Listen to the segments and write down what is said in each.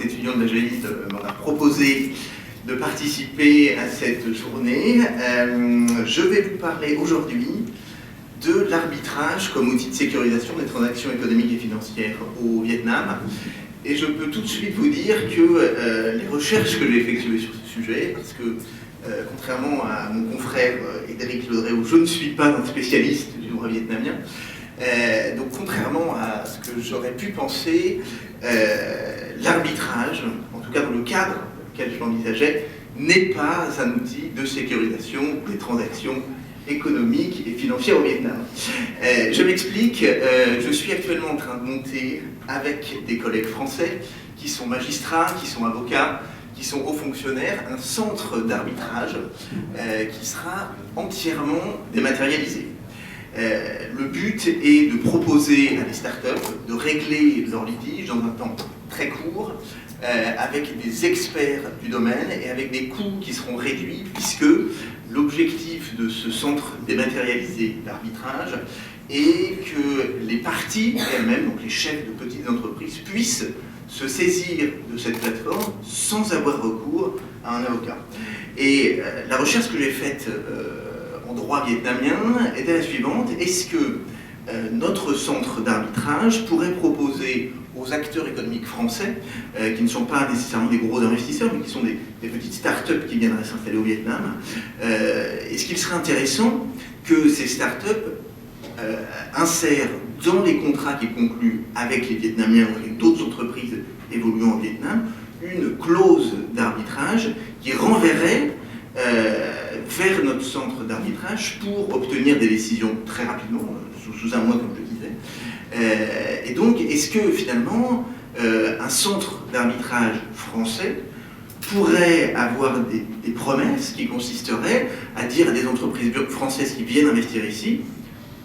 étudiants de la GEI m'en a proposé de participer à cette journée. Je vais vous parler aujourd'hui de l'arbitrage comme outil de sécurisation des transactions économiques et financières au Vietnam. Et je peux tout de suite vous dire que les recherches que j'ai effectuées sur ce sujet, parce que contrairement à mon confrère Éric Laudréau, je ne suis pas un spécialiste du droit vietnamien. Donc contrairement à ce que j'aurais pu penser, l'arbitrage, en tout cas dans le cadre dans lequel je l'envisageais, n'est pas un outil de sécurisation des transactions économiques et financières au Vietnam. Je m'explique, je suis actuellement en train de monter avec des collègues français qui sont magistrats, qui sont avocats, qui sont hauts fonctionnaires, un centre d'arbitrage qui sera entièrement dématérialisé. Le but est de proposer à des startups de régler leurs litiges dans un temps très court, avec des experts du domaine et avec des coûts qui seront réduits, puisque l'objectif de ce centre dématérialisé d'arbitrage est que les parties elles-mêmes, donc les chefs de petites entreprises, puissent se saisir de cette plateforme sans avoir recours à un avocat. Et la recherche que j'ai faite en droit vietnamien était la suivante: est-ce que notre centre d'arbitrage pourrait proposer aux acteurs économiques français, qui ne sont pas nécessairement des gros investisseurs, mais qui sont des petites start-up qui viendraient s'installer au Vietnam, est-ce qu'il serait intéressant que ces start-up insèrent dans les contrats qu'ils concluent avec les Vietnamiens ou avec d'autres entreprises évoluant au Vietnam une clause d'arbitrage qui renverrait vers notre centre d'arbitrage pour obtenir des décisions très rapidement, sous un mois comme je disais. Et donc, est-ce que finalement un centre d'arbitrage français pourrait avoir des promesses qui consisteraient à dire à des entreprises françaises qui viennent investir ici: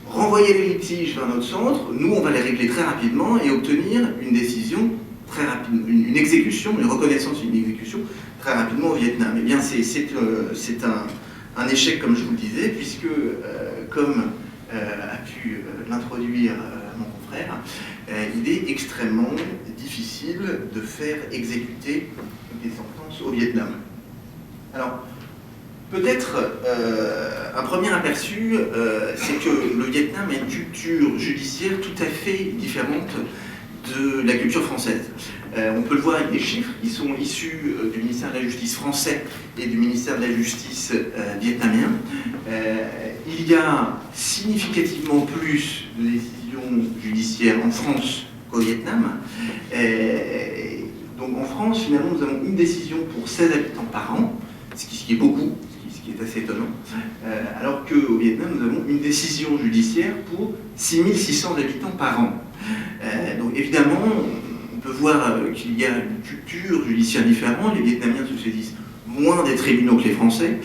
renvoyer les litiges vers notre centre, nous on va les régler très rapidement et obtenir une décision très rapide, une exécution, une reconnaissance d'une exécution très rapidement au Vietnam. Eh bien c'est un échec, comme je vous le disais, puisque comme a pu l'introduire mon confrère, il est extrêmement difficile de faire exécuter des sentences au Vietnam. Alors, peut-être un premier aperçu, c'est que le Vietnam a une culture judiciaire tout à fait différente de la culture française. On peut le voir avec des chiffres qui sont issus du ministère de la Justice français et du ministère de la Justice vietnamien. Il y a significativement plus de décisions judiciaires en France qu'au Vietnam. Donc en France, finalement, nous avons une décision pour 16 habitants par an, ce qui est beaucoup, ce qui est assez étonnant, alors qu'au Vietnam, nous avons une décision judiciaire pour 6600 habitants par an. Donc évidemment, on peut voir qu'il y a une culture judiciaire différente. Les Vietnamiens se saisissent moins des tribunaux que les Français.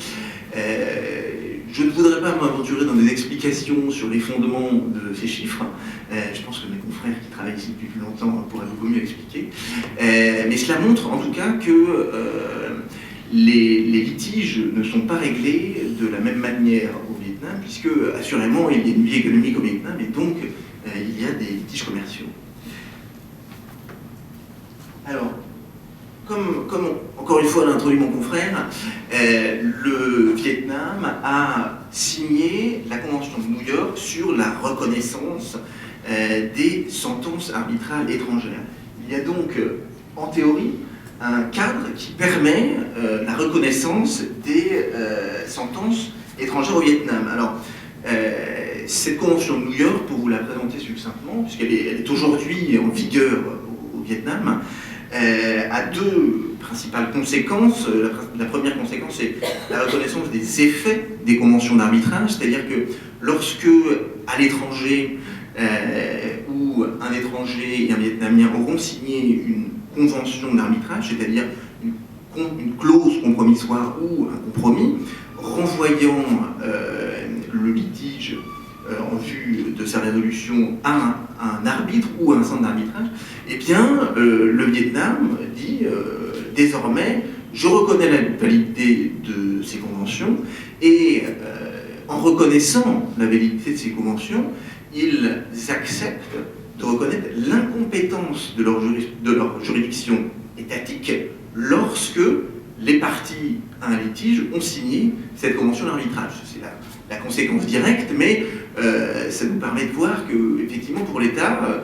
Je ne voudrais pas m'aventurer dans des explications sur les fondements de ces chiffres. Je pense que mes confrères qui travaillent ici depuis plus longtemps pourraient beaucoup mieux expliquer. Mais cela montre en tout cas que les litiges ne sont pas réglés de la même manière au Vietnam, puisque assurément il y a une vie économique au Vietnam et donc il y a des litiges commerciaux. Alors, comme encore une fois l'a introduit mon confrère, le Vietnam a signé la Convention de New York sur la reconnaissance des sentences arbitrales étrangères. Il y a donc, en théorie, un cadre qui permet la reconnaissance des sentences étrangères au Vietnam. Alors, cette Convention de New York, pour vous la présenter succinctement, puisqu'elle est aujourd'hui en vigueur au Vietnam, a deux principales conséquences. La première conséquence, c'est la reconnaissance des effets des conventions d'arbitrage, c'est-à-dire que lorsque, à l'étranger, où un étranger et un Vietnamien auront signé une convention d'arbitrage, c'est-à-dire une clause compromissoire ou un compromis, renvoyant le litige en vue de sa résolution à un arbitre ou à un centre d'arbitrage, eh bien, le Vietnam dit désormais, je reconnais la validité de ces conventions et en reconnaissant la validité de ces conventions, ils acceptent de reconnaître l'incompétence de leur juridiction étatique lorsque les parties à un litige ont signé cette convention d'arbitrage. C'est la conséquence directe, mais ça nous permet de voir que, effectivement, pour l'État,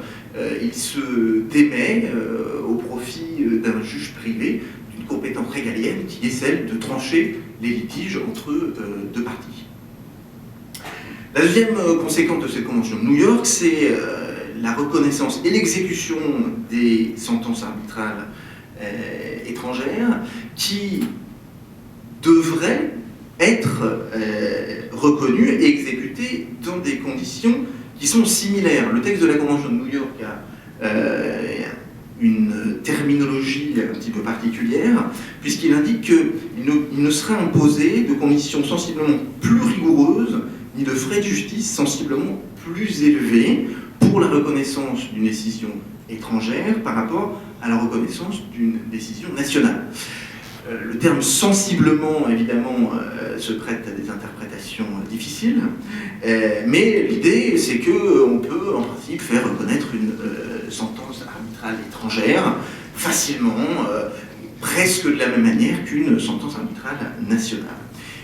il se démet au profit d'un juge privé d'une compétence régalienne qui est celle de trancher les litiges entre deux parties. La deuxième conséquence de cette convention de New York, c'est la reconnaissance et l'exécution des sentences arbitrales étrangères qui devraient être reconnues et exécutées dans des conditions qui sont similaires. Le texte de la Convention de New York a une terminologie un petit peu particulière, puisqu'il indique qu'il ne sera imposé de conditions sensiblement plus rigoureuses ni de frais de justice sensiblement plus élevés pour la reconnaissance d'une décision étrangère par rapport à la reconnaissance d'une décision nationale. Le terme sensiblement, évidemment, se prête à des interprétations difficiles, mais l'idée, c'est qu'on peut, en principe, faire reconnaître une sentence arbitrale étrangère facilement, presque de la même manière qu'une sentence arbitrale nationale.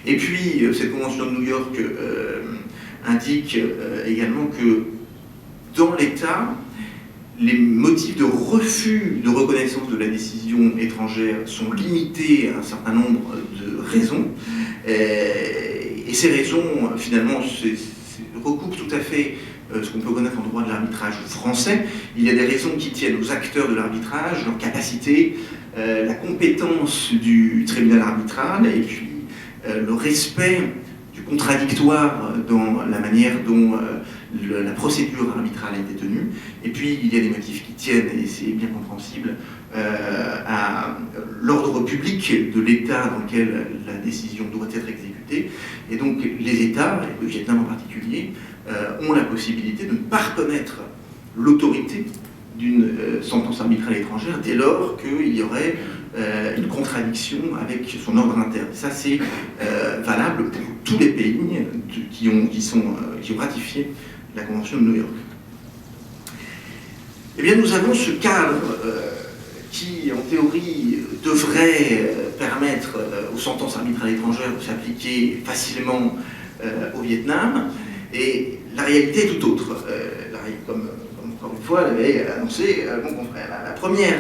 Et puis, cette convention de New York indique également que dans l'État, les motifs de refus de reconnaissance de la décision étrangère sont limités à un certain nombre de raisons. Et ces raisons, finalement, recoupent tout à fait ce qu'on peut connaître en droit de l'arbitrage français. Il y a des raisons qui tiennent aux acteurs de l'arbitrage, leur capacité, la compétence du tribunal arbitral, et puis le respect du contradictoire dans la manière dont la procédure arbitrale a été tenue. Et puis, il y a des motifs qui tiennent, et c'est bien compréhensible, à l'ordre public de l'État dans lequel la décision doit être exécutée. Et donc, les États, et le Vietnam en particulier, ont la possibilité de ne pas reconnaître l'autorité d'une sentence arbitrale étrangère dès lors qu'il y aurait une contradiction avec son ordre interne. Ça, c'est valable pour tous les pays qui ont ratifié la Convention de New York. Eh bien, nous avons ce cadre qui, en théorie, devrait permettre aux sentences arbitrales étrangères de s'appliquer facilement au Vietnam, et la réalité est tout autre. Comme encore une fois l'avait annoncé mon confrère. La première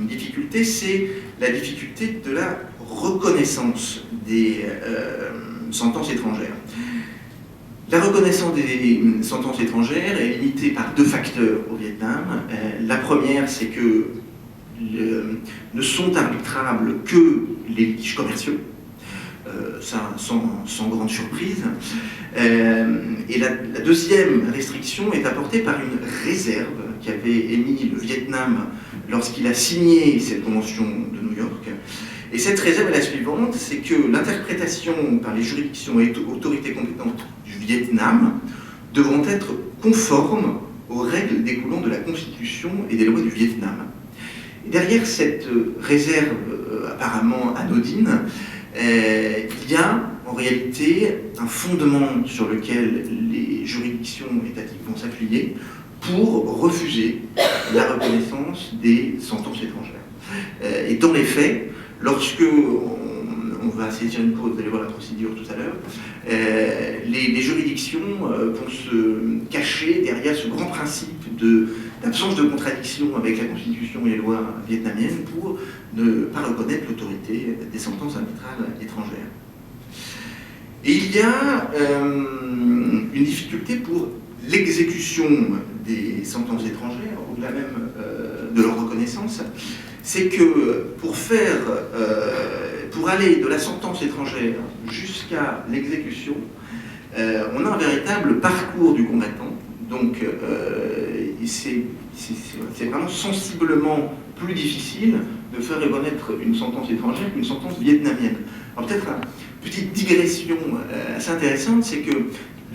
difficulté, c'est la difficulté de la reconnaissance des sentences étrangères. La reconnaissance des sentences étrangères est limitée par deux facteurs au Vietnam. La première, c'est que ne sont arbitrables que les litiges commerciaux, ça sans grande surprise. Et la deuxième restriction est apportée par une réserve qu'avait émise le Vietnam lorsqu'il a signé cette convention de New York. Et cette réserve est la suivante, c'est que l'interprétation par les juridictions et autorités compétentes du Vietnam devront être conformes aux règles découlant de la Constitution et des lois du Vietnam. Et derrière cette réserve apparemment anodine, il y a en réalité un fondement sur lequel les juridictions étatiques vont s'appuyer pour refuser la reconnaissance des sentences étrangères. Et dans les faits, lorsque on va saisir une cause, vous allez voir la procédure tout à l'heure, les juridictions vont se cacher derrière ce grand principe d'absence de contradiction avec la Constitution et les lois vietnamiennes pour ne pas reconnaître l'autorité des sentences arbitrales étrangères. Et il y a une difficulté pour l'exécution des sentences étrangères, au-delà même de leur reconnaissance, c'est que pour aller de la sentence étrangère jusqu'à l'exécution, on a un véritable parcours du combattant. Donc c'est vraiment sensiblement plus difficile de faire reconnaître une sentence étrangère qu'une sentence vietnamienne. Alors peut-être une petite digression assez intéressante, c'est que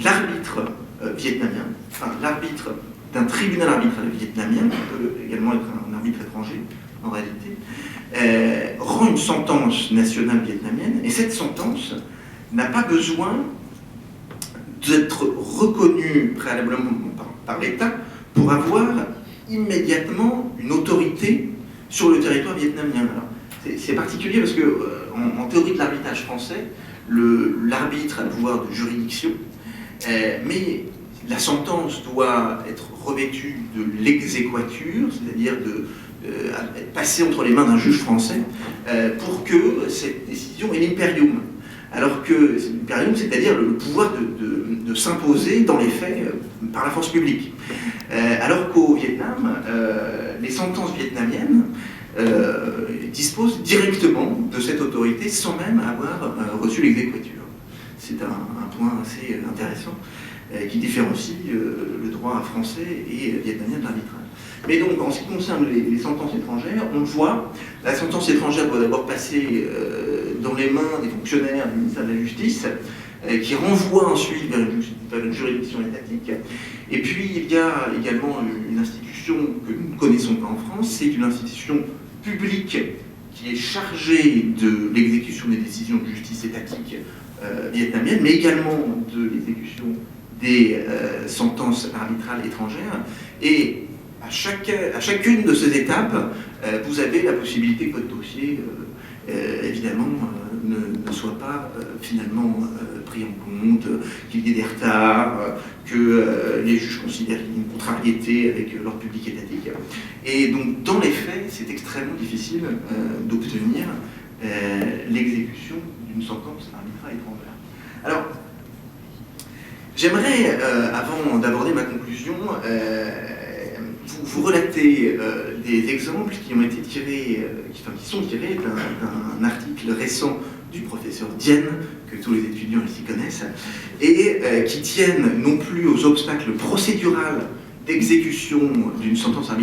l'arbitre vietnamien, enfin l'arbitre d'un tribunal arbitral vietnamien, qui peut également être un arbitre étranger en réalité, rend une sentence nationale vietnamienne, et cette sentence n'a pas besoin d'être reconnue préalablement par l'État pour avoir immédiatement une autorité sur le territoire vietnamien. C'est particulier parce que, en théorie de l'arbitrage français, l'arbitre a le pouvoir de juridiction, mais la sentence doit être revêtue de l'exéquatur, c'est-à-dire être passée entre les mains d'un juge français, pour que cette décision ait l'imperium. Alors que l'imperium, c'est-à-dire le pouvoir de s'imposer dans les faits par la force publique. Alors qu'au Vietnam, les sentences vietnamiennes disposent directement de cette autorité sans même avoir reçu l'exéquatur. C'est un point assez intéressant qui différencie le droit français et vietnamien de l'arbitrage. Mais donc, en ce qui concerne les sentences étrangères, on le voit, la sentence étrangère doit d'abord passer dans les mains des fonctionnaires du ministère de la Justice, qui renvoie ensuite vers une juridiction étatique. Et puis, il y a également une institution que nous ne connaissons pas en France, c'est une institution publique qui est chargée de l'exécution des décisions de justice étatique vietnamienne, mais également de l'exécution des sentences arbitrales étrangères. Et à chacune de ces étapes, vous avez la possibilité que votre dossier, évidemment, ne soit pas finalement pris en compte, qu'il y ait des retards, que les juges considèrent qu'il y a une contrariété avec l'ordre public étatique. Et donc, dans les faits, c'est extrêmement difficile d'obtenir l'exécution d'une sentence arbitrale étrangère. Alors, j'aimerais, avant d'aborder ma conclusion, vous relater des exemples qui ont été tirés, qui sont tirés d'un article récent du professeur Dien, que tous les étudiants ici connaissent, et qui tiennent non plus aux obstacles procéduraux d'exécution d'une sentence arbitrale